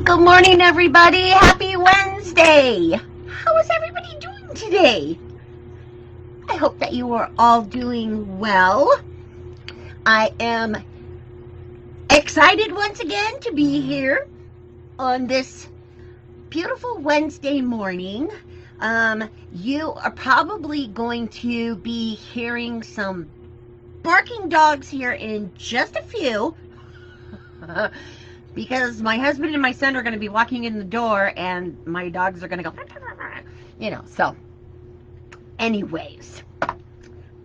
Good morning, everybody. Happy Wednesday. How is everybody doing today? I hope that you are all doing well. I am excited once again to be here on this beautiful Wednesday morning. You are probably going to be hearing some barking dogs here in just a few. Because my husband and my son are going to be walking in the door and my dogs are going to go, so anyways,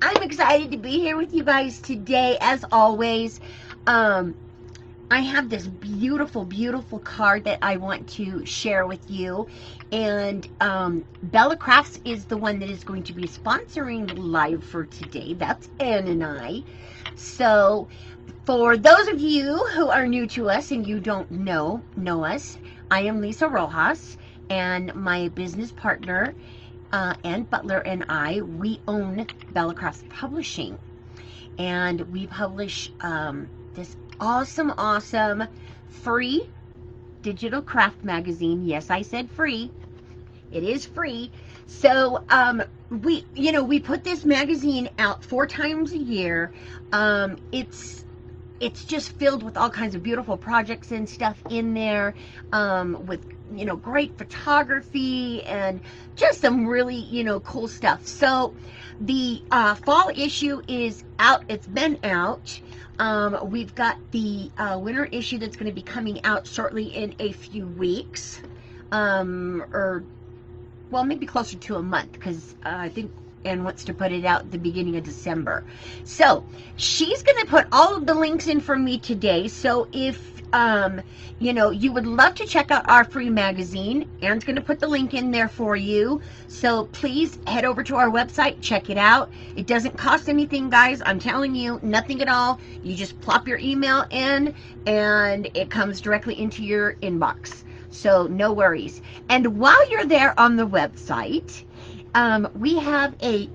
I'm excited to be here with you guys today. As always, I have this beautiful, beautiful card that I want to share with you, and Bella Crafts is the one that is going to be sponsoring live for today. That's Ann and I. So for those of you who are new to us and you don't know us, I am Lisa Rojas, and my business partner, Ann Butler, and we own Bella Crafts Publishing. And we publish this awesome, free digital craft magazine. Yes, I said free. It is free. So we put this magazine out 4 times a year. It's just filled with all kinds of beautiful projects and stuff in there, with great photography and just some really cool stuff. So the fall issue is out. It's been out. We've got the winter issue that's going to be coming out shortly in a few weeks, or well, maybe closer to a month, because I think Ann wants to put it out at the beginning of December. So she's going to put all of the links in for me today. So if you would love to check out our free magazine, Ann's going to put the link in there for you. So please head over to our website, check it out. It doesn't cost anything, guys. I'm telling you, nothing at all. You just plop your email in and it comes directly into your inbox. So no worries. And while you're there on the website, we have a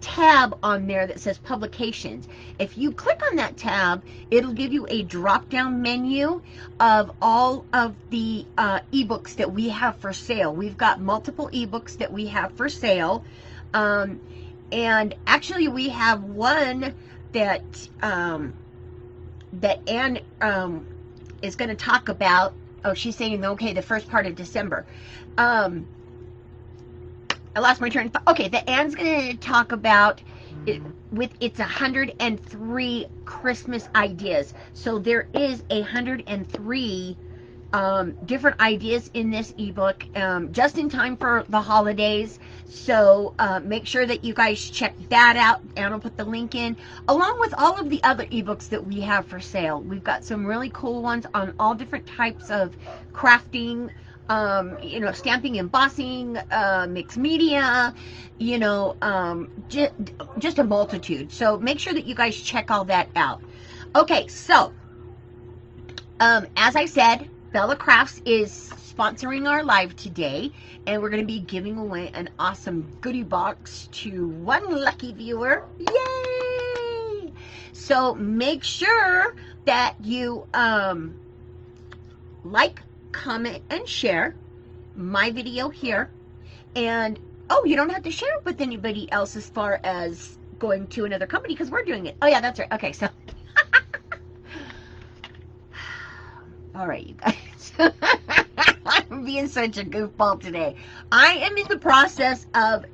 tab on there that says publications. If you click on that tab, it'll give you a drop down menu of all of the ebooks that we have for sale. We've got multiple ebooks that we have for sale, and actually we have one that Ann is going to talk about. Oh, she's saying okay, the first part of December. I lost my turn. Okay, the Ann's going to talk about it with its 103 Christmas ideas. So there is 103 different ideas in this ebook, just in time for the holidays. So make sure that you guys check that out. Ann will put the link in, along with all of the other ebooks that we have for sale. We've got some really cool ones on all different types of crafting, stamping, embossing, mixed media, just a multitude. So make sure that you guys check all that out. Okay, so as I said, Bella Crafts is sponsoring our live today, and we're going to be giving away an awesome goodie box to one lucky viewer. Yay! So make sure that you like, comment, and share my video here. And you don't have to share it with anybody else as far as going to another company, because we're doing it. Oh yeah, that's right. Okay, so all right, you guys. I'm being such a goofball today. I am in the process of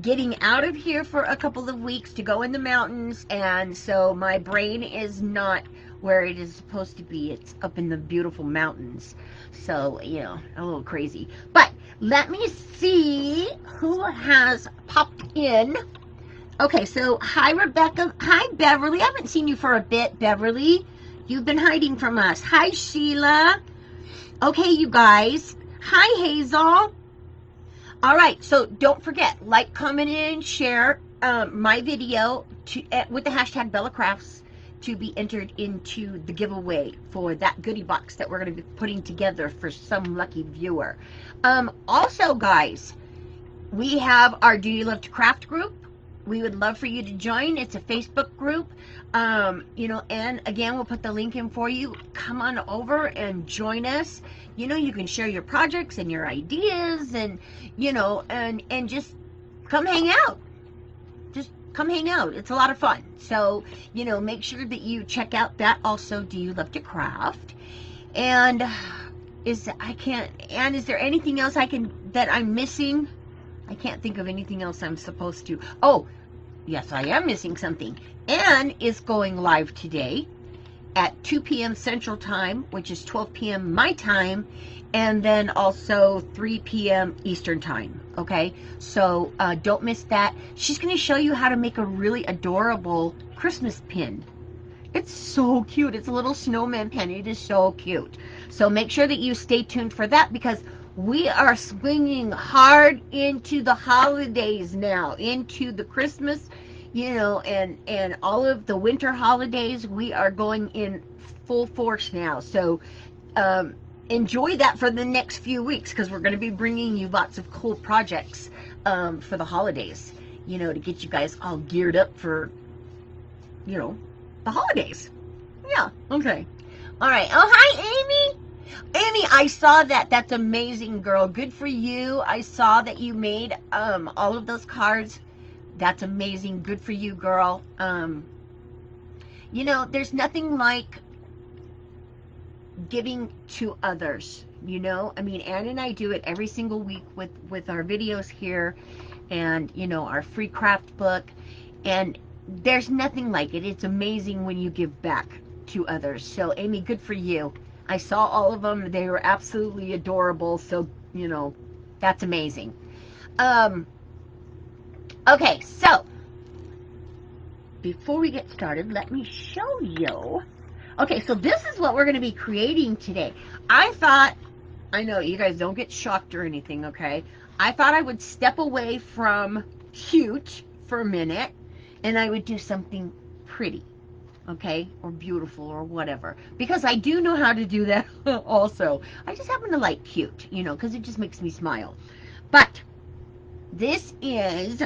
getting out of here for a couple of weeks to go in the mountains, and so my brain is not where it is supposed to be. It's up in the beautiful mountains. So, a little crazy. But let me see who has popped in. Okay, so hi, Rebecca. Hi, Beverly. I haven't seen you for a bit, Beverly. You've been hiding from us. Hi, Sheila. Okay, you guys. Hi, Hazel. All right, so don't forget, like, comment, and share my video with the hashtag Bella Crafts to be entered into the giveaway for that goodie box that we're going to be putting together for some lucky viewer. Also, guys, we have our Do You Love to Craft group. we would love for you to join. It's a Facebook group, you know, and again, we'll put the link in for you. Come on over and join us. You know, you can share your projects and your ideas, and, you know, and just come hang out. Just come hang out. It's a lot of fun. So, you know, make sure that you check out that also. Do you love to craft? And is there anything else that I'm missing? I can't think of anything else I'm supposed to. Oh, yes, I am missing something. Anne is going live today at 2 p.m. Central Time, which is 12 p.m. my time, and then also 3 p.m. Eastern Time, okay? So don't miss that. She's going to show you how to make a really adorable Christmas pin. It's so cute. It's a little snowman pin. It is so cute. So make sure that you stay tuned for that, because we are swinging hard into the holidays now, into the Christmas, you know, and all of the winter holidays. We are going in full force now. So enjoy that for the next few weeks, because we're going to be bringing you lots of cool projects for the holidays, you know, to get you guys all geared up for, you know, the holidays. Yeah, okay. All right. Oh, hi, Amy. Amy, I saw that. That's amazing, girl. Good for you. I saw that you made all of those cards. That's amazing. Good for you, girl. You know, there's nothing like giving to others, you know. I mean, Anne and I do it every single week with our videos here, and, you know, our free craft book, and there's nothing like it. It's amazing when you give back to others. So, Amy, good for you. I saw all of them. They were absolutely adorable. So, you know, that's amazing. Okay, so before we get started, let me show you. Okay, so this is what we're going to be creating today. I know you guys don't get shocked or anything, okay? I thought I would step away from cute for a minute, and I would do something pretty. Okay, or beautiful, or whatever, because I do know how to do that also. I just happen to like cute, you know, because it just makes me smile. But this is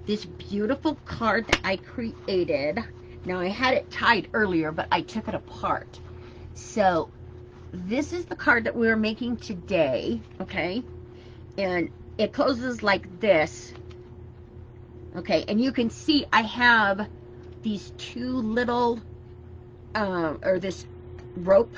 this beautiful card that I created. Now, I had it tied earlier, but I took it apart. So this is the card that we're making today, okay? And it closes like this, okay? And you can see I have these two little, or this rope,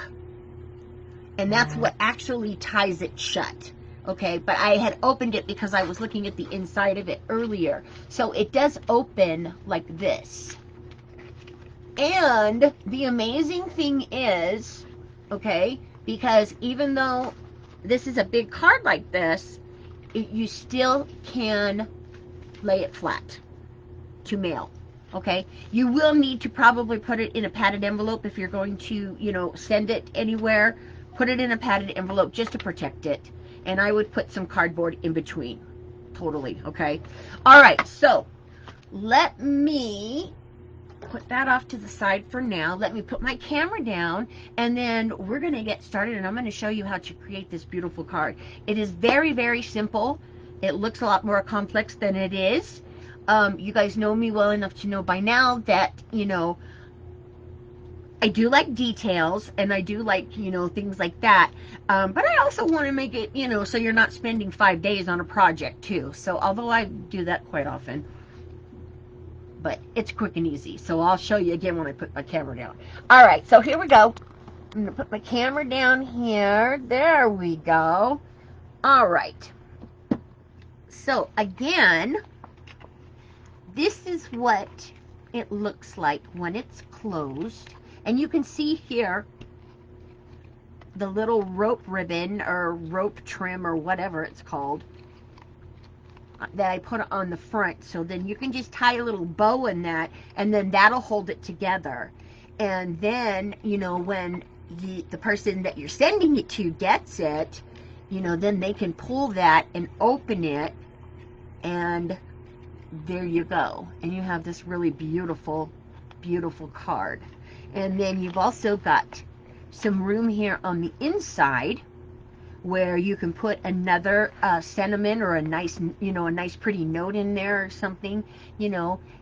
and that's what actually ties it shut, okay? But I had opened it because I was looking at the inside of it earlier. So it does open like this. And the amazing thing is, okay, because even though this is a big card like this, you still can lay it flat to mail. Okay, you will need to probably put it in a padded envelope if you're going to, you know, send it anywhere. Put it in a padded envelope just to protect it. And I would put some cardboard in between. Totally, okay? All right, so let me put that off to the side for now. Let me put my camera down, and then we're going to get started, and I'm going to show you how to create this beautiful card. It is very, very simple. It looks a lot more complex than it is. You guys know me well enough to know by now that, you know, I do like details, and I do like, you know, things like that. But I also want to make it, you know, so you're not spending 5 days on a project too. So although I do that quite often, but it's quick and easy. So I'll show you again when I put my camera down. All right, so here we go. I'm going to put my camera down here. There we go. All right. So again, this is what it looks like when it's closed. And you can see here the little rope ribbon or rope trim or whatever it's called that I put on the front. So then you can just tie a little bow in that, and then that'll hold it together. And then, you know, when the person that you're sending it to gets it, you know, then they can pull that and open it, and there you go. And you have this really beautiful, beautiful card. And then you've also got some room here on the inside where you can put another sentiment or a nice, a nice pretty note in there or something.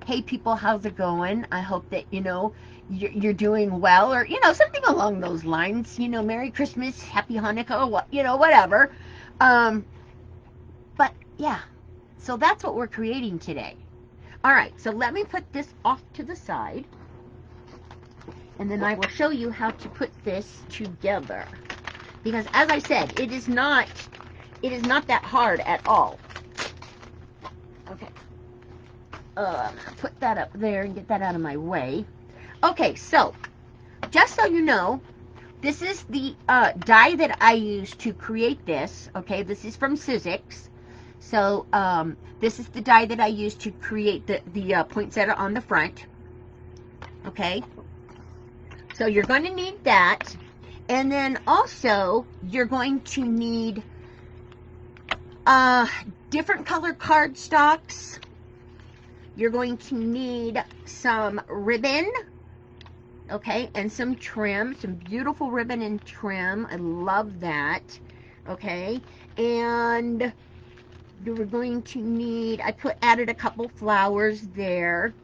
Hey people, how's it going? I hope that you're doing well, or something along those lines. Merry Christmas, Happy Hanukkah, whatever. But yeah, so that's what we're creating today. All right, so let me put this off to the side, and then I will show you how to put this together. Because as I said, it is not that hard at all. Okay. Put that up there and get that out of my way. Okay, so just so you know, this is the die that I used to create this. Okay, this is from Sizzix. So this is the die that I used to create the poinsettia on the front. Okay, so you're going to need that. And then also, you're going to need different color cardstocks. You're going to need some ribbon, okay, and some trim, some beautiful ribbon and trim. I love that, okay. And you're going to need, added a couple flowers there.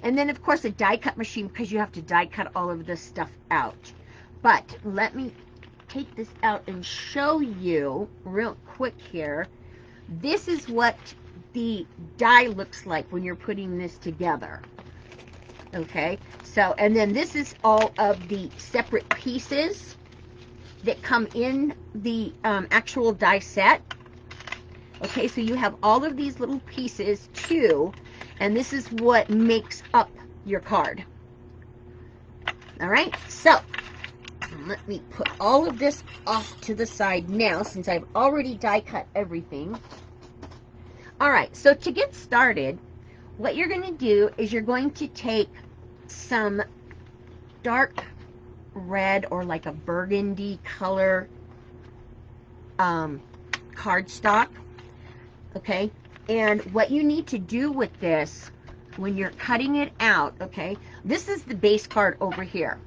And then, of course, a die cut machine, because you have to die cut all of this stuff out. But let me take this out and show you real quick here. This is what the die looks like when you're putting this together. Okay, so, and then this is all of the separate pieces that come in the actual die set. Okay, so you have all of these little pieces too, and this is what makes up your card. All right, so let me put all of this off to the side now, since I've already die cut everything. All right, so to get started, what you're going to do is you're going to take some dark red or like a burgundy color cardstock, okay? And what you need to do with this when you're cutting it out, okay, this is the base card over here.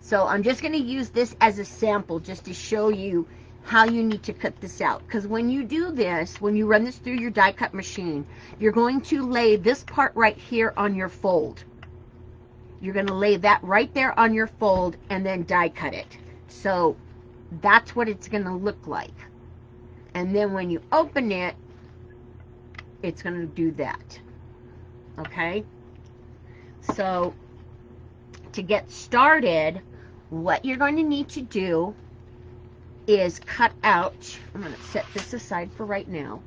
So I'm just going to use this as a sample just to show you how you need to cut this out. Because when you do this, when you run this through your die cut machine, you're going to lay this part right here on your fold. You're going to lay that right there on your fold and then die cut it. So that's what it's going to look like. And then when you open it, it's going to do that. Okay? So to get started, what you're going to need to do is cut out, I'm going to set this aside for right now.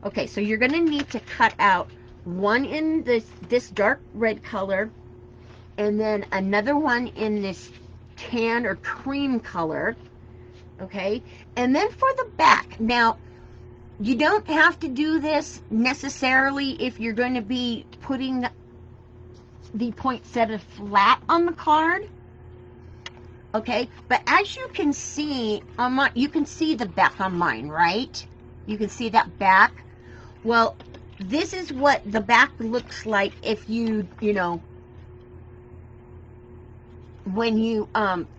Okay, so you're going to need to cut out one in this dark red color, and then another one in this tan or cream color, okay? And then for the back, now, you don't have to do this necessarily if you're going to be putting the poinsettia flat on the card, okay? But as you can see on my, you can see the back on mine, right? You can see that back. Well, this is what the back looks like if you know, when you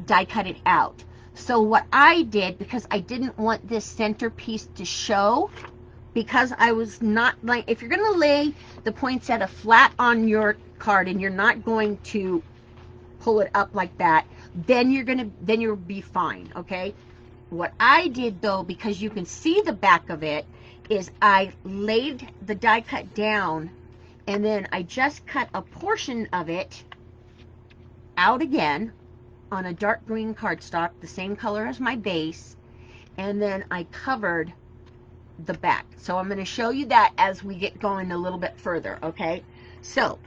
die cut it out. So what I did, because I didn't want this centerpiece to show, because I was not like, if you're going to lay the poinsettia flat on your card and you're not going to pull it up like that, then you'll be fine, okay? What I did though, because you can see the back of it, is I laid the die cut down, and then I just cut a portion of it out again on a dark green cardstock, the same color as my base, and then I covered the back. So I'm going to show you that as we get going a little bit further, okay? So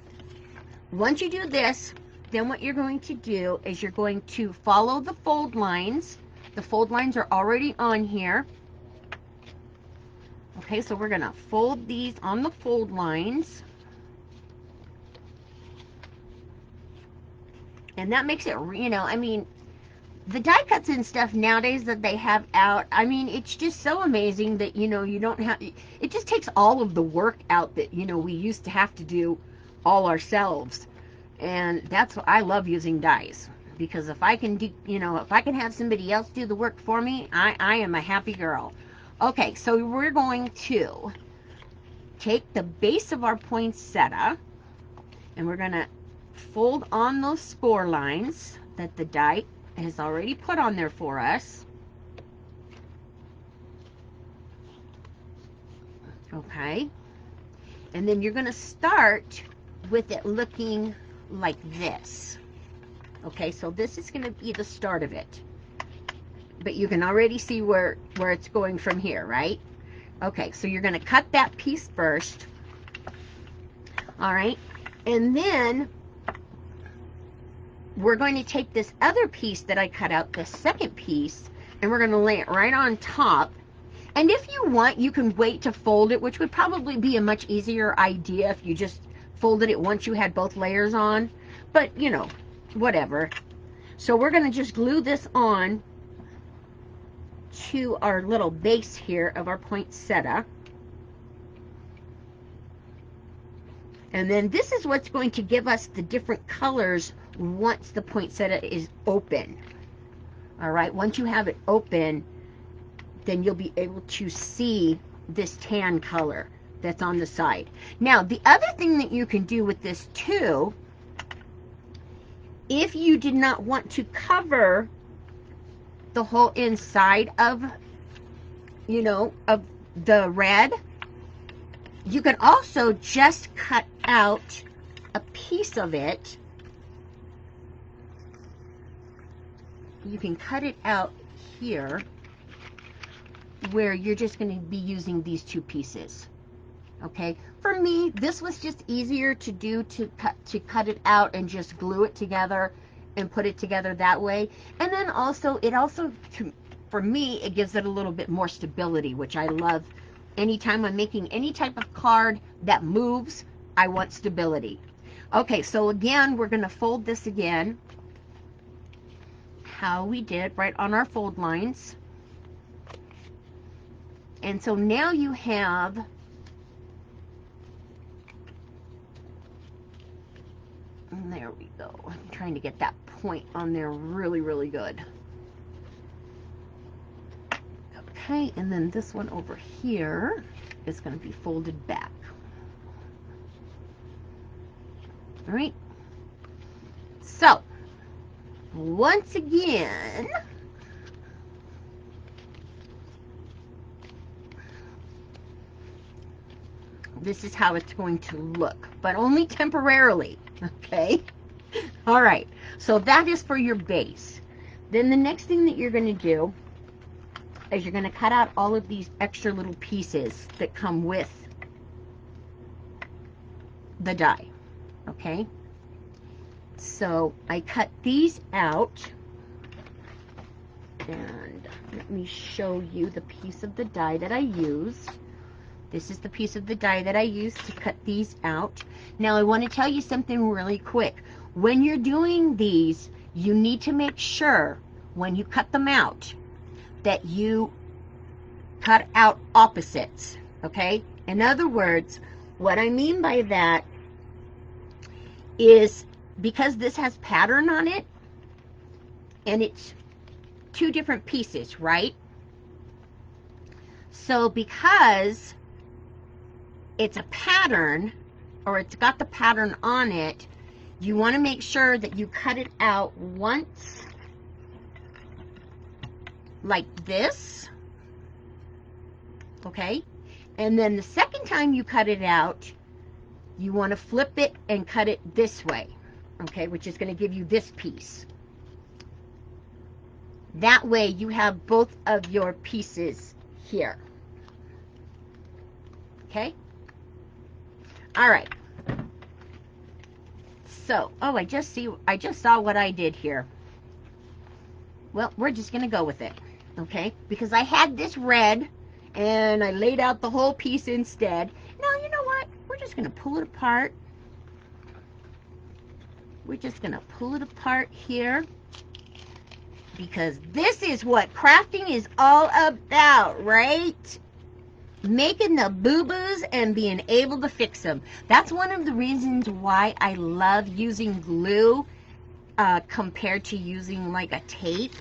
once you do this, then what you're going to do is you're going to follow the fold lines. The fold lines are already on here. Okay, so we're going to fold these on the fold lines. And that makes it, you know, I mean, the die cuts and stuff nowadays that they have out, I mean, it's just so amazing that, you know, you don't have, it just takes all of the work out that, you know, we used to have to do all ourselves. And that's what I love using dies. because if I can do, if I can have somebody else do the work for me, I am a happy girl. Okay, so we're going to take the base of our poinsettia and we're going to fold on those score lines that the die has already put on there for us. Okay, and then you're going to start with it looking like this. Okay, so this is going to be the start of it, but you can already see where it's going from here, right? Okay, so you're going to cut that piece first. All right, and then we're going to take this other piece that I cut out, the second piece, and we're going to lay it right on top. And if you want, you can wait to fold it, which would probably be a much easier idea if you just folded it once you had both layers on. But, whatever. So we're going to just glue this on to our little base here of our poinsettia. And then this is what's going to give us the different colors once the poinsettia is open. All right, once you have it open, then you'll be able to see this tan color that's on the side. Now, the other thing that you can do with this too, if you did not want to cover the whole inside of, of the red, you can also just cut out a piece of it. You can cut it out here where you're just going to be using these two pieces. Okay, for me, this was just easier to do, to cut it out and just glue it together and put it together that way. And then also, for me, it gives it a little bit more stability, which I love. Anytime I'm making any type of card that moves, I want stability. Okay, so again, we're going to fold this again, how we did right on our fold lines. And so now you have and there we go. I'm trying to get that point on there really, really good. Okay, and then this one over here is going to be folded back. All right. So, once again, this is how it's going to look, but only temporarily, okay? All right, so that is for your base. Then the next thing that you're going to do is you're going to cut out all of these extra little pieces that come with the die, okay? So I cut these out, and let me show you the piece of the die that I used. This is the piece of the die that I used to cut these out. Now I want to tell you something really quick. When you're doing these, you need to make sure when you cut them out that you cut out opposites, okay? In other words, what I mean by that is because this has pattern on it and it's two different pieces, right? So because it's a pattern, or it's got the pattern on it, you want to make sure that you cut it out once like this, okay? And then the second time you cut it out, you want to flip it and cut it this way, okay, which is going to give you this piece. That way you have both of your pieces here, okay? All right. So, oh, I just saw what I did here. Well, we're just going to go with it, okay? Because I had this red, and I laid out the whole piece instead. Now, you know what? We're just going to pull it apart. We're just going to pull it apart here. Because this is what crafting is all about, right? Making the boo-boos and being able to fix them. That's one of the reasons why I love using glue compared to using like a tape,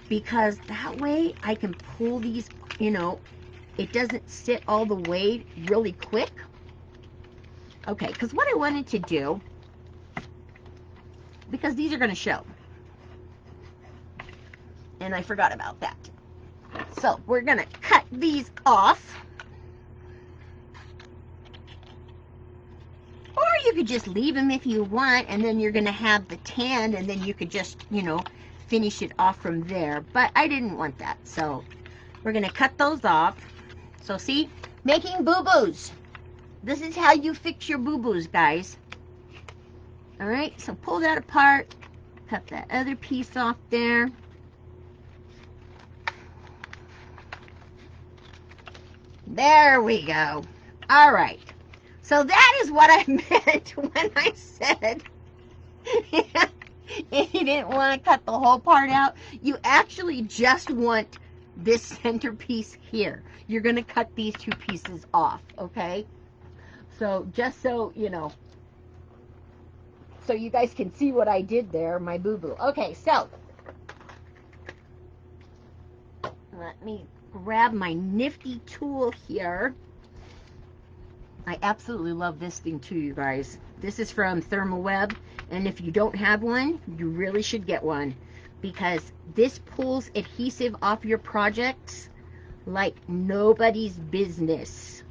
because that way I can pull these, you know, it doesn't sit all the way really quick. Okay, because what I wanted to do, because these are going to show, and I forgot about that. So we're going to cut these off. Or you could just leave them if you want, and then you're going to have the tan, and then you could just, you know, finish it off from there. But I didn't want that, so we're going to cut those off. So see, making boo-boos. This is how you fix your boo-boos, guys. All right, so pull that apart. Cut that other piece off there. There we go. All right. So that is what I meant when I said if you didn't want to cut the whole part out, you actually just want this centerpiece here. You're going to cut these two pieces off, okay? So just so, you know, so you guys can see what I did there, my boo-boo. Okay, so let me grab my nifty tool here. I absolutely love this thing too, you guys. This is from ThermoWeb, and if you don't have one, you really should get one, because this pulls adhesive off your projects like nobody's business,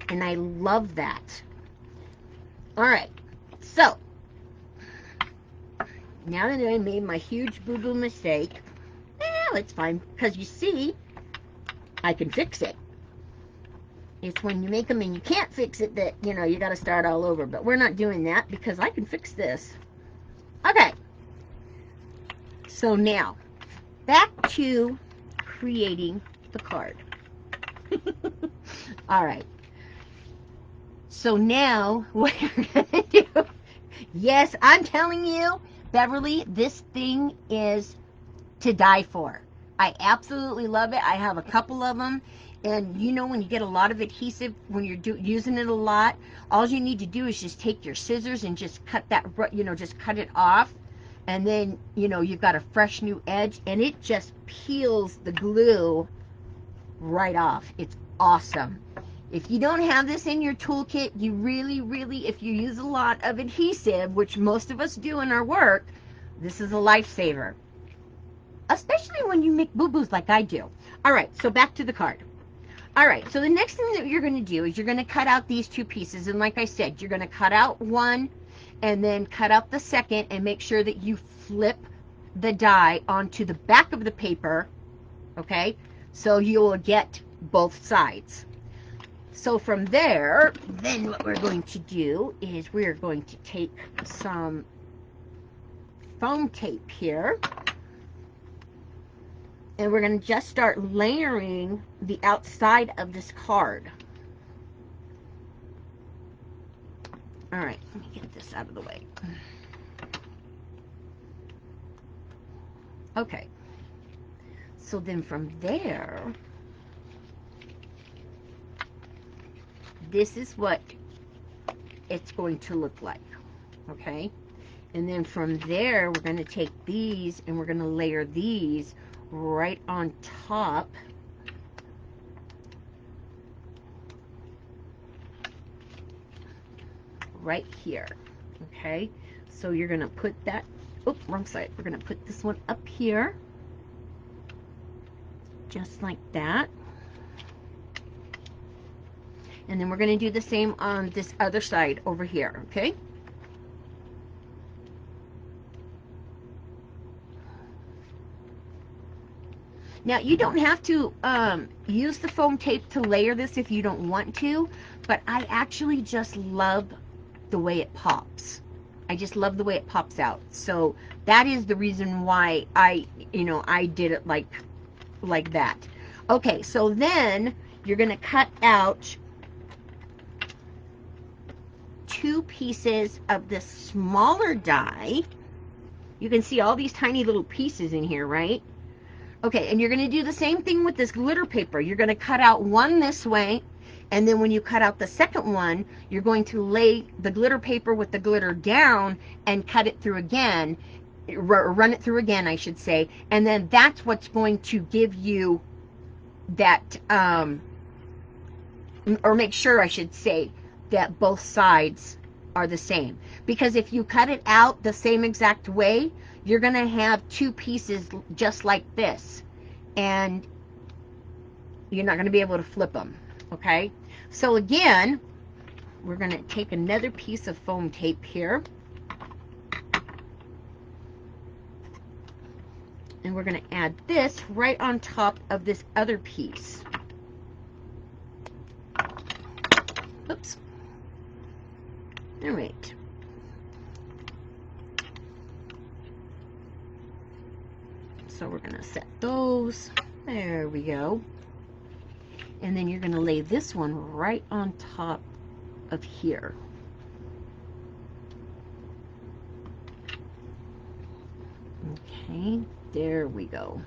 and I love that. All right, so now that I made my huge boo-boo mistake, it's fine, because you see, I can fix it. It's when you make them and you can't fix it that, you know, you got to start all over. But we're not doing that because I can fix this. Okay. So now, back to creating the card. All right. So now, what you're going to do, yes, I'm telling you, Beverly, this thing is to die for. I absolutely love it. I have a couple of them. And you know, when you get a lot of adhesive, when you're using it a lot, all you need to do is just take your scissors and just cut that, you know, just cut it off. And then, you know, you've got a fresh new edge, and it just peels the glue right off. It's awesome. If you don't have this in your toolkit, you really, if you use a lot of adhesive, which most of us do in our work, this is a lifesaver. Especially when you make boo-boos like I do. All right, so back to the card. All right, so the next thing that you're going to do is you're going to cut out these two pieces. And like I said, you're going to cut out one and then cut out the second, and make sure that you flip the die onto the back of the paper, okay? So you will get both sides. So from there, then what we're going to do is we're going to take some foam tape here. And we're going to just start layering the outside of this card. All right, let me get this out of the way. Okay. So then from there, this is what it's going to look like. Okay? And then from there, we're going to take these and we're going to layer these right on top right here. Okay, so you're gonna put that, oops, wrong side, we're gonna put this one up here just like that, and then we're gonna do the same on this other side over here. Okay, now, you don't have to use the foam tape to layer this if you don't want to, but I actually just love the way it pops. I just love the way it pops out. So that is the reason why I did it like that. Okay, so then you're going to cut out 2 pieces of this smaller die. You can see all these tiny little pieces in here, right? Okay, and you're going to do the same thing with this glitter paper. You're going to cut out one this way, and then when you cut out the second one, you're going to lay the glitter paper with the glitter down and cut it through again. run it through again, I should say, and then that's what's going to give you that, or make sure, I should say, that both sides are the same. Because if you cut it out the same exact way, you're going to have two pieces just like this, and you're not going to be able to flip them, okay? So again, we're going to take another piece of foam tape here, and we're going to add this right on top of this other piece. Oops. All right. So we're going to set those. There we go. And then you're going to lay this one right on top of here. Okay, there we go.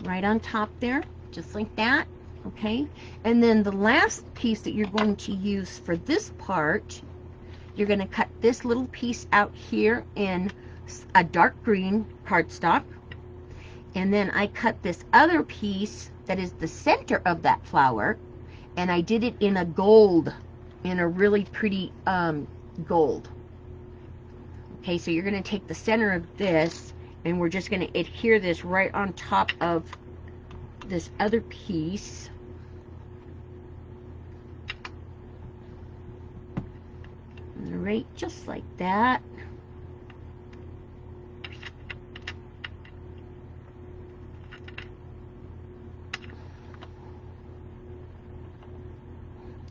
Right on top there, just like that. Okay, and then the last piece that you're going to use for this part, you're going to cut this little piece out here in a dark green cardstock, and then I cut this other piece that is the center of that flower, and I did it in a gold, in a really pretty gold. Okay, so you're going to take the center of this, and we're just going to adhere this right on top of this other piece. Right, just like that.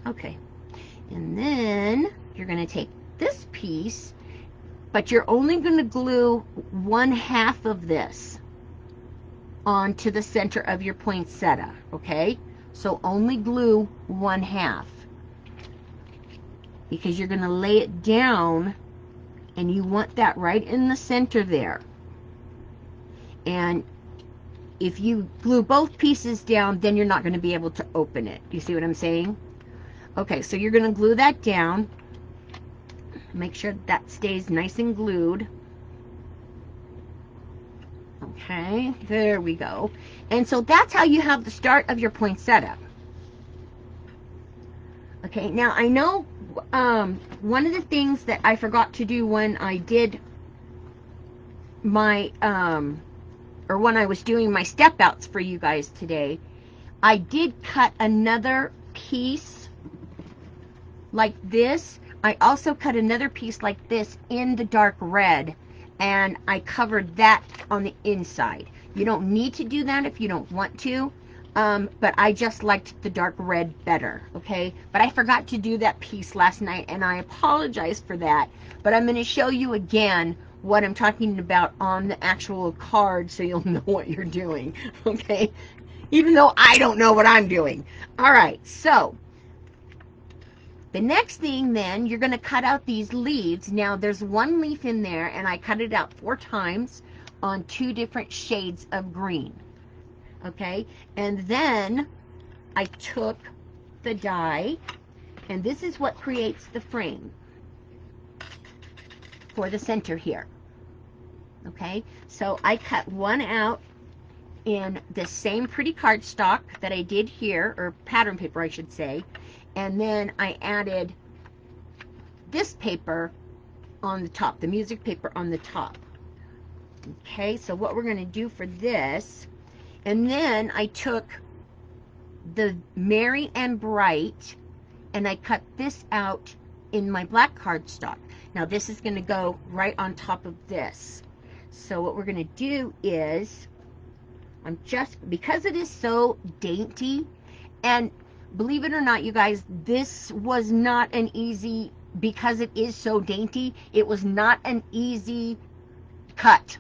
Okay, and then you're going to take this piece, but you're only going to glue 1/2 of this onto the center of your poinsettia, okay? So only glue 1/2, because you're going to lay it down, and you want that right in the center there. And if you glue both pieces down, then you're not going to be able to open it. You see what I'm saying? Okay, so you're going to glue that down. Make sure that stays nice and glued. Okay, there we go. And so that's how you have the start of your poinsettia. Okay, now I know one of the things that I forgot to do when I did my, or when I was doing my step outs for you guys today, I did cut another piece like this. I also cut another piece like this in the dark red, and I covered that on the inside. You don't need to do that if you don't want to, but I just liked the dark red better, okay? But I forgot to do that piece last night, and I apologize for that, but I'm going to show you again what I'm talking about on the actual card, so you'll know what you're doing, okay? Even though I don't know what I'm doing. All right, so the next thing, then, you're going to cut out these leaves. Now, there's one leaf in there, and I cut it out 4 times on 2 different shades of green. Okay? And then I took the die, and this is what creates the frame for the center here. Okay? So I cut one out in the same pretty cardstock that I did here, or pattern paper, I should say. And then I added this paper on the top, the music paper on the top. Okay, so what we're going to do for this, and then I took the Merry and Bright, and I cut this out in my black cardstock. Now this is going to go right on top of this. So what we're going to do is, I'm just, because it is so dainty, and believe it or not, you guys, this was not an easy, because it is so dainty, it was not an easy cut.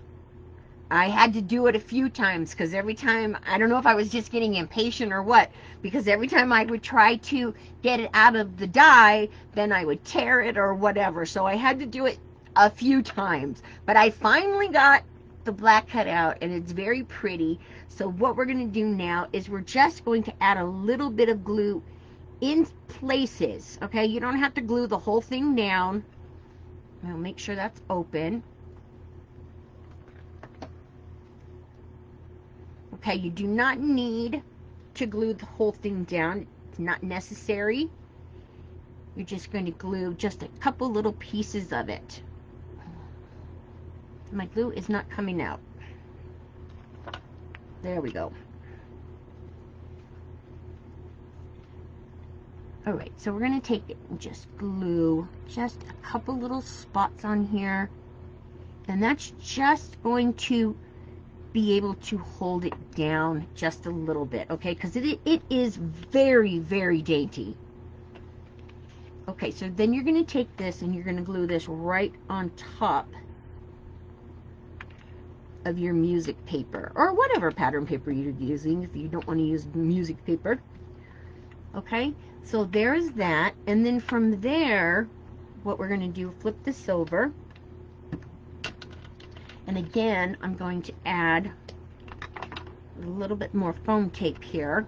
I had to do it a few times, because every time, I don't know if I was just getting impatient or what, because every time I would try to get it out of the die, then I would tear it or whatever. So I had to do it a few times. But I finally got the black cut out, and it's very pretty. So what we're going to do now is we're just going to add a little bit of glue in places, okay? You don't have to glue the whole thing down. Now make sure that's open. Okay, you do not need to glue the whole thing down. It's not necessary. You're just going to glue just a couple little pieces of it. My glue is not coming out. There we go. Alright, so we're going to take it and just glue just a couple little spots on here. And that's just going to be able to hold it down just a little bit, okay? Because it is very, very dainty. Okay, so then you're going to take this and you're going to glue this right on top of your music paper, or whatever pattern paper you're using if you don't want to use music paper. Okay, so there's that, and then from there, what we're going to do, flip this over, and again, I'm going to add a little bit more foam tape here.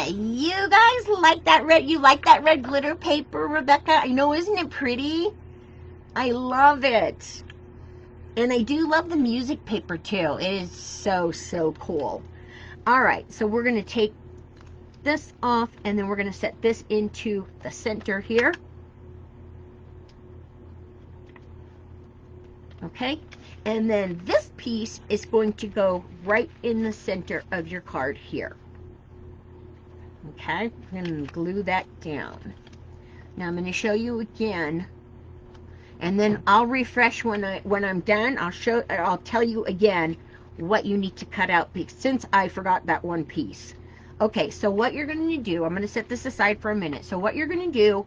You guys like that red? You like that red glitter paper, Rebecca? I know, isn't it pretty? I love it. And I do love the music paper too. It is so, so cool. Alright, so we're going to take this off and then we're going to set this into the center here. Okay, and then this piece is going to go right in the center of your card here. Okay, I'm going to glue that down. Now I'm going to show you again, and then I'll refresh when I'm done. I'll tell you again what you need to cut out, since I forgot that one piece. Okay, so what you're going to do, I'm going to set this aside for a minute. So what you're going to do,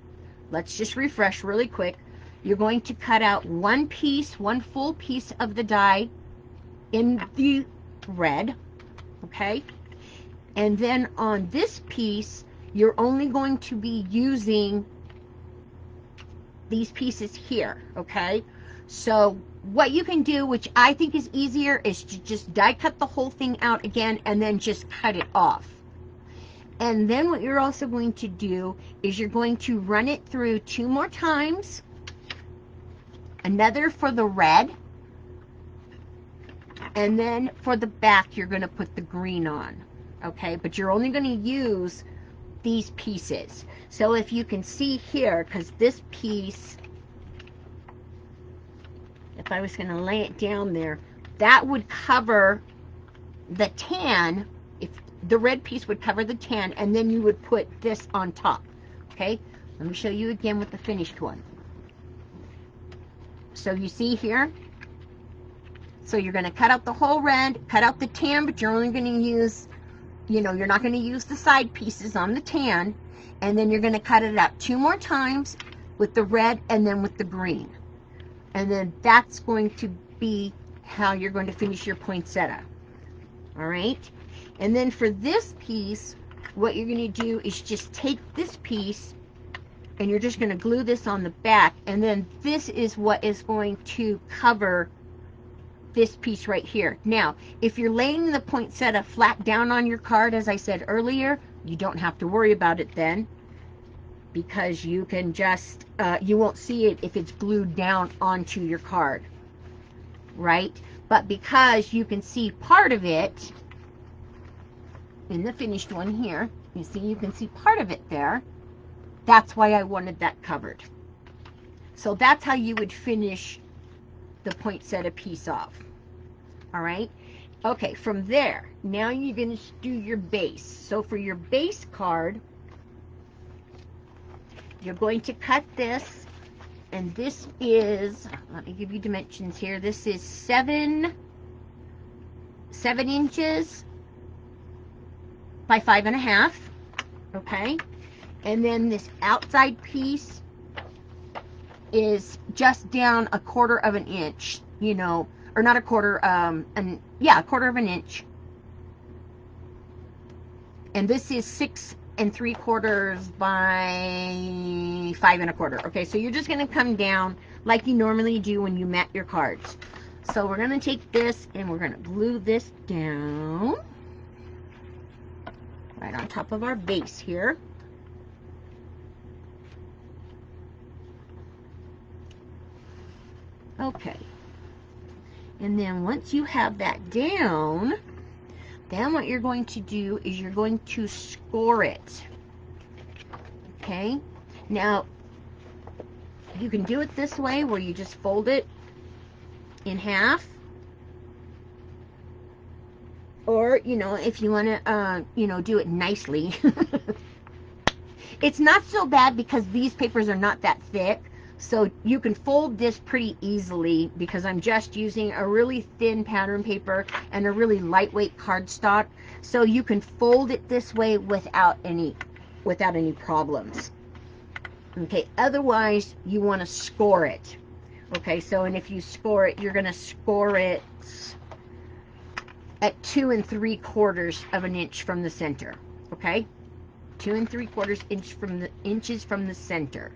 let's just refresh really quick. You're going to cut out one full piece of the die in the red, okay? And then on this piece, you're only going to be using these pieces here, okay? So what you can do, which I think is easier, is to just die cut the whole thing out again and then just cut it off. And then what you're also going to do is you're going to run it through 2 more times, another for the red, and then for the back you're going to put the green on, okay? But you're only going to use these pieces. So if you can see here, because this piece, if I was going to lay it down there, that would cover the tan. If the red piece would cover the tan, and then you would put this on top, okay? Let me show you again with the finished one. So you see here, so you're going to cut out the whole red, cut out the tan, but you're only going to use, you know, you're not going to use the side pieces on the tan, and then you're going to cut it out 2 more times with the red and then with the green. And then that's going to be how you're going to finish your poinsettia. All right? And then for this piece, what you're going to do is just take this piece and you're just going to glue this on the back, and then this is what is going to cover this piece right here. Now, if you're laying the poinsettia flat down on your card, as I said earlier, you don't have to worry about it then, because you can just, you won't see it if it's glued down onto your card, right? But because you can see part of it in the finished one here, you see, you can see part of it there. That's why I wanted that covered. So that's how you would finish the poinsettia piece off. All right? Okay, from there, now you're going to do your base. So for your base card, you're going to cut this, and this is, let me give you dimensions here. This is 7 inches by 5.5. Okay? And then this outside piece is just down 1/4 of an inch, you know, or not 1/4, yeah, 1/4 of an inch. And this is 6 3/4 by 5 1/4. Okay, so you're just going to come down like you normally do when you mat your cards. So we're going to take this and we're going to glue this down. right on top of our base here. Okay. And then once you have that down, then what you're going to do is you're going to score it. Okay? Now, you can do it this way where you just fold it in half. Or, you know, if you want to, you know, do it nicely. It's not so bad because these papers are not that thick. So you can fold this pretty easily because I'm just using a really thin pattern paper and a really lightweight cardstock. So you can fold it this way without any problems. Okay, otherwise you want to score it. Okay, so and if you score it, you're going to score it at 2 3/4 of an inch from the center. Okay, 2 3/4 inches from the center.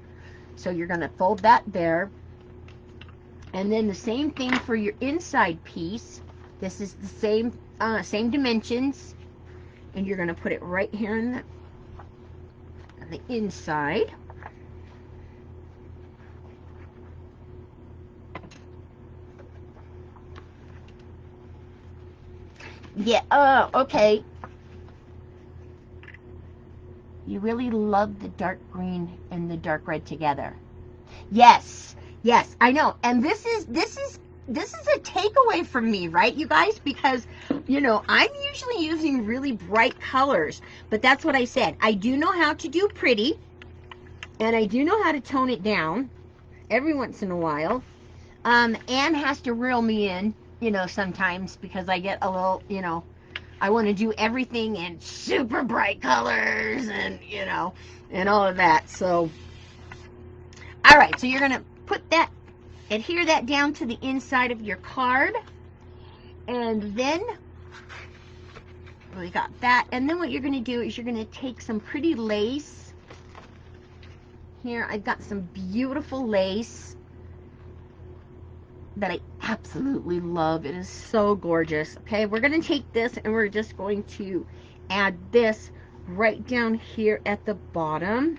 So you're going to fold that there. And then the same thing for your inside piece. This is the same dimensions. And you're going to put it right here on the inside. Yeah, okay. You really love the dark green and the dark red together. Yes, yes, I know. And this is a takeaway from me, right, you guys? Because, you know, I'm usually using really bright colors, but that's what I said. I do know how to do pretty, and I do know how to tone it down every once in a while. Anne has to reel me in, you know, sometimes because I get a little, you know, I want to do everything in super bright colors and, you know, and all of that. So, all right, so you're going to put that, adhere that down to the inside of your card. And then, we got that. And then what you're going to do is you're going to take some pretty lace. Here, I've got some beautiful lace that I absolutely love. It is so gorgeous. Okay, we're going to take this and we're just going to add this right down here at the bottom.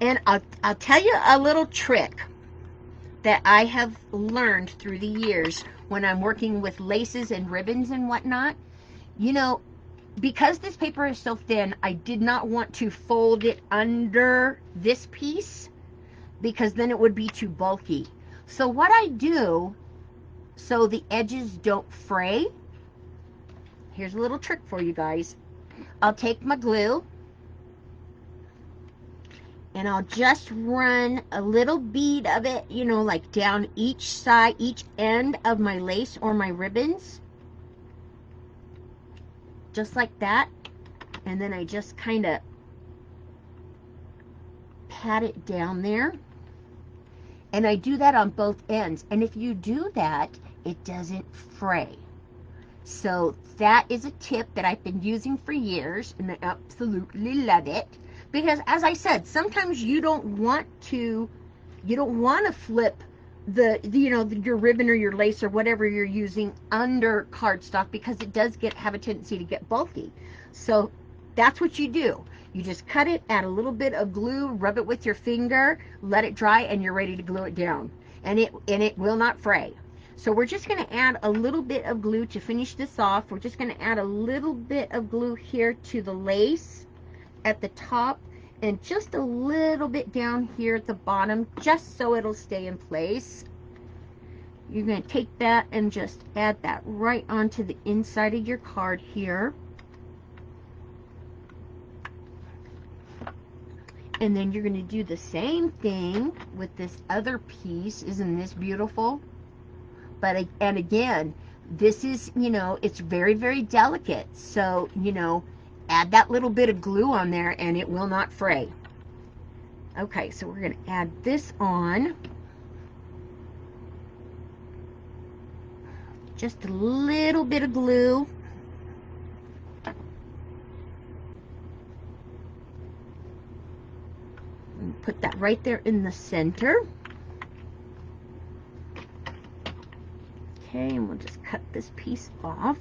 And I'll tell you a little trick that I have learned through the years when I'm working with laces and ribbons and whatnot. You know, because this paper is so thin, I did not want to fold it under this piece, because then it would be too bulky. So what I do, so the edges don't fray, here's a little trick for you guys. I'll take my glue, and I'll just run a little bead of it, you know, like down each side, each end of my lace or my ribbons. Just like that. And then I just kind of pat it down there. And I do that on both ends. And if you do that, it doesn't fray. So that is a tip that I've been using for years, and I absolutely love it. Because as I said, sometimes you don't want to flip your ribbon or your lace or whatever you're using under cardstock, because it does have a tendency to get bulky. So that's what you do. You just cut it, add a little bit of glue, rub it with your finger, let it dry, and you're ready to glue it down. And it will not fray. So we're just going to add a little bit of glue to finish this off. We're just going to add a little bit of glue here to the lace at the top, and just a little bit down here at the bottom, just so it'll stay in place. You're going to take that and just add that right onto the inside of your card here. And then you're going to do the same thing with this other piece. Isn't this beautiful? And again, this is, you know, it's very, very delicate. So, you know, add that little bit of glue on there and it will not fray. Okay, so we're going to add this on. Just a little bit of glue. And put that right there in the center. Okay, and we'll just cut this piece off.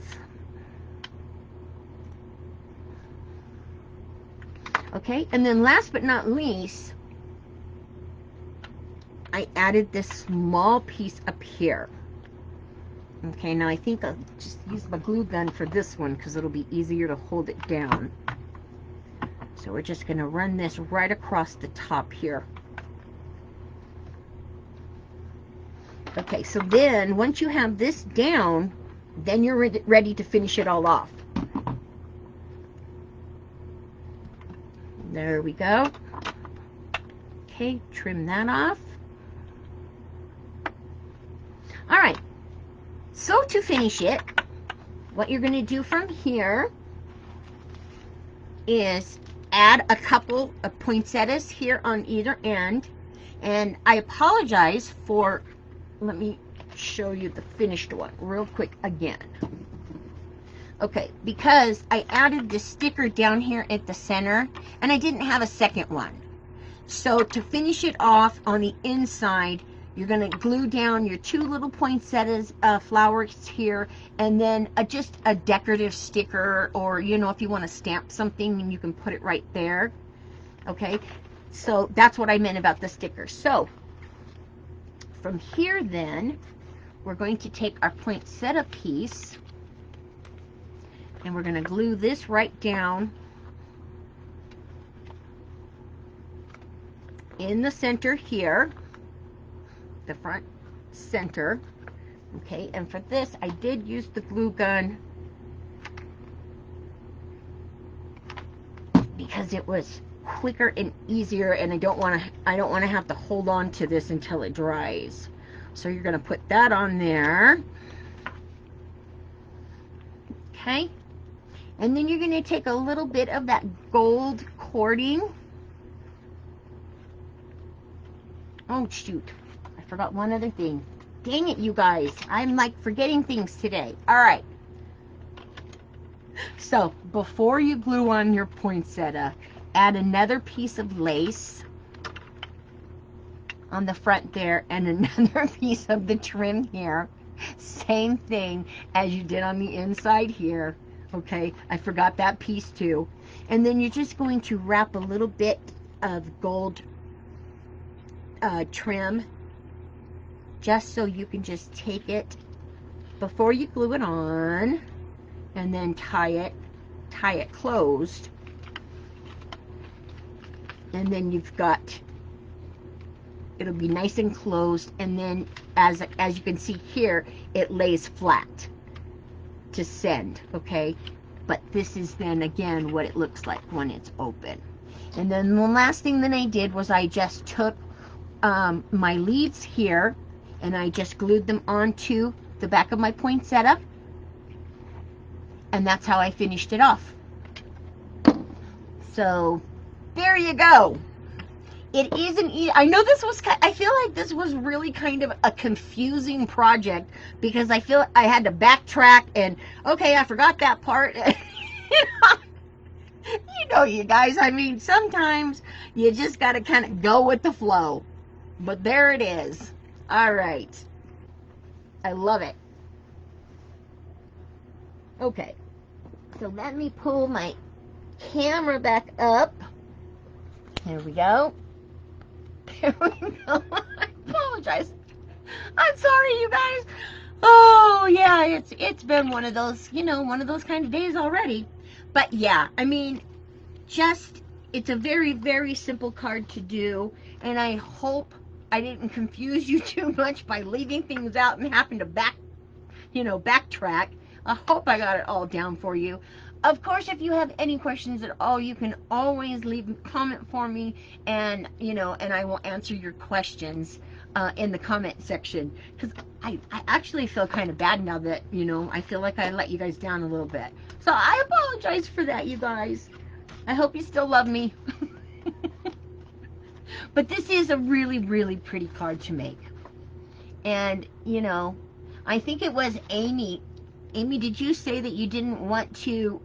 Okay, and then last but not least, I added this small piece up here. Okay, now I think I'll just use my glue gun for this one because it'll be easier to hold it down. So we're just going to run this right across the top here. Okay, so then once you have this down, then you're ready to finish it all off. There we go. Okay, trim that off. All right, so to finish it, what you're going to do from here is add a couple of poinsettias here on either end. And I apologize for, let me show you the finished one real quick again. Okay, because I added the sticker down here at the center and I didn't have a second one. So to finish it off on the inside, you're going to glue down your two little poinsettias flowers here, and then just a decorative sticker, or you know, if you want to stamp something, and you can put it right there. Okay, so that's what I meant about the sticker. So from here then, we're going to take our poinsettia piece and we're going to glue this right down in the center here, the front center. Okay, and for this I did use the glue gun because it was quicker and easier, and I don't want to have to hold on to this until it dries. So you're going to put that on there. Okay, and then you're going to take a little bit of that gold cording. Oh shoot, I forgot one other thing. Dang it, you guys, I'm like forgetting things today. All right, so before you glue on your poinsettia, add another piece of lace on the front there and another piece of the trim here. Same thing as you did on the inside here. Okay, I forgot that piece too. And then you're just going to wrap a little bit of gold trim, just so you can just take it before you glue it on, and then tie it closed. And then you've got, it'll be nice and closed, and then as you can see here, it lays flat to send. Okay, but this is then again what it looks like when it's open. And then the last thing that I did was I just took my leaves here and I just glued them onto the back of my poinsettia, and that's how I finished it off. So there you go. It isn't easy. I know this was, I feel like this was really kind of a confusing project because I feel I had to backtrack and, okay, I forgot that part. You know, you guys, I mean, sometimes you just got to kind of go with the flow. But there it is. All right. I love it. Okay. So let me pull my camera back up. There we go. There we go. I apologize. I'm sorry, you guys. Oh, yeah, it's been one of those, you know, one of those kind of days already. But yeah, I mean, just, it's a very, very simple card to do, and I hope I didn't confuse you too much by leaving things out and having to backtrack. I hope I got it all down for you. Of course, if you have any questions at all, you can always leave a comment for me, and and I will answer your questions in the comment section, because I actually feel kind of bad now that I feel like I let you guys down a little bit. So I apologize for that, you guys. I hope you still love me. But this is a really, really pretty card to make. And I think it was Amy. Amy, did you say that you didn't want to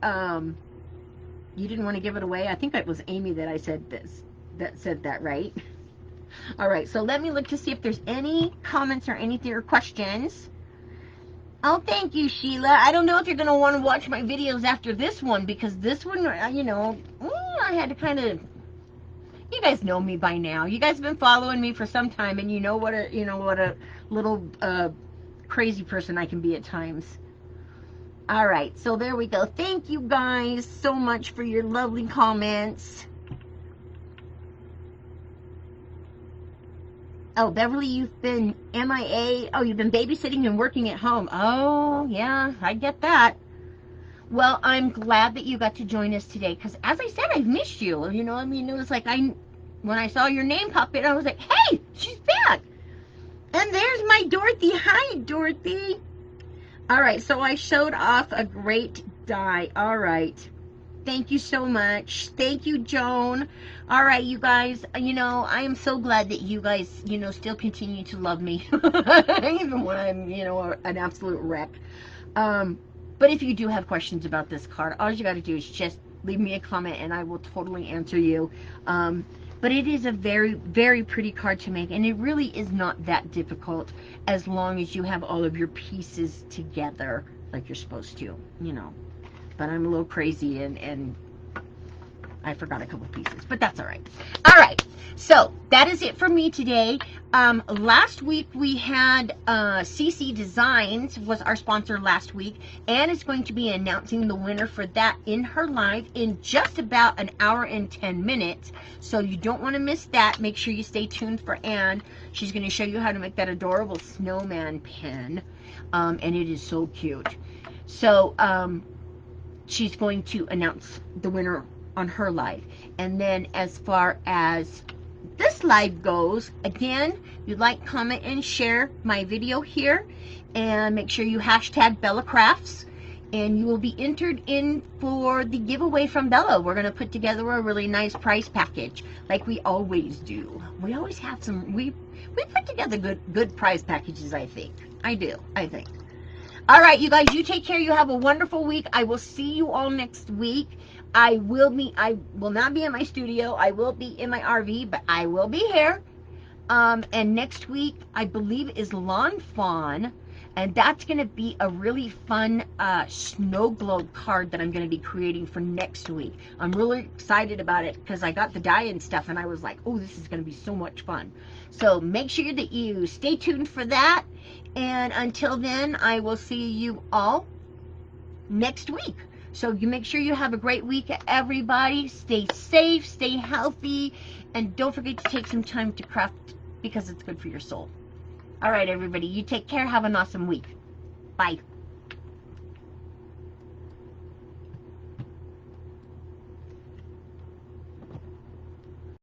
give it away? I think it was Amy that said that, right? All right, so let me look to see if there's any comments or anything or questions. Oh, thank you, Sheila. I don't know if you're going to want to watch my videos after this one, because this one, I had to kind of, you guys know me by now. You guys have been following me for some time, and you know what a little crazy person I can be at times. All right, so there we go. Thank you guys so much for your lovely comments. Oh, Beverly, you've been MIA. Oh, you've been babysitting and working at home. Oh, yeah, I get that. Well, I'm glad that you got to join us today, because as I said, I've missed you. You know, I mean, it was like when I saw your name pop in, I was like, hey, she's back. And there's my Dorothy. Hi, Dorothy. All right, so I showed off a great die. All right. Thank you so much. Thank you, Joan. All right, you guys, you know, I am so glad that you guys, you know, still continue to love me, even when I'm, you know, an absolute wreck. But if you do have questions about this card, all you got to do is just leave me a comment and I will totally answer you. But it is a very, very pretty card to make, and it really is not that difficult as long as you have all of your pieces together like you're supposed to, you know. But I'm a little crazy and I forgot a couple pieces, but that's all right. All right, so that is it for me today. Last week we had CC Designs was our sponsor last week. Anne is going to be announcing the winner for that in her live in just about an hour and 10 minutes. So you don't want to miss that. Make sure you stay tuned for Anne. She's going to show you how to make that adorable snowman pin, and it is so cute. So she's going to announce the winner on her live. And then as far as this live goes, again, you like, comment, and share my video here, and make sure you hashtag Bella Crafts, and you will be entered in for the giveaway from Bella. We're going to put together a really nice prize package like we always do. We always have some, we put together good prize packages, I think. I think. All right, you guys, you take care. You have a wonderful week. I will see you all next week. I will not be in my studio. I will be in my RV, but I will be here. And next week, I believe, is Lawn Fawn. And that's going to be a really fun snow globe card that I'm going to be creating for next week. I'm really excited about it because I got the die and stuff, and I was like, oh, this is going to be so much fun. So make sure that you stay tuned for that. And until then, I will see you all next week. So you make sure you have a great week, everybody. Stay safe, stay healthy, and don't forget to take some time to craft because it's good for your soul. All right, everybody, you take care. Have an awesome week. Bye.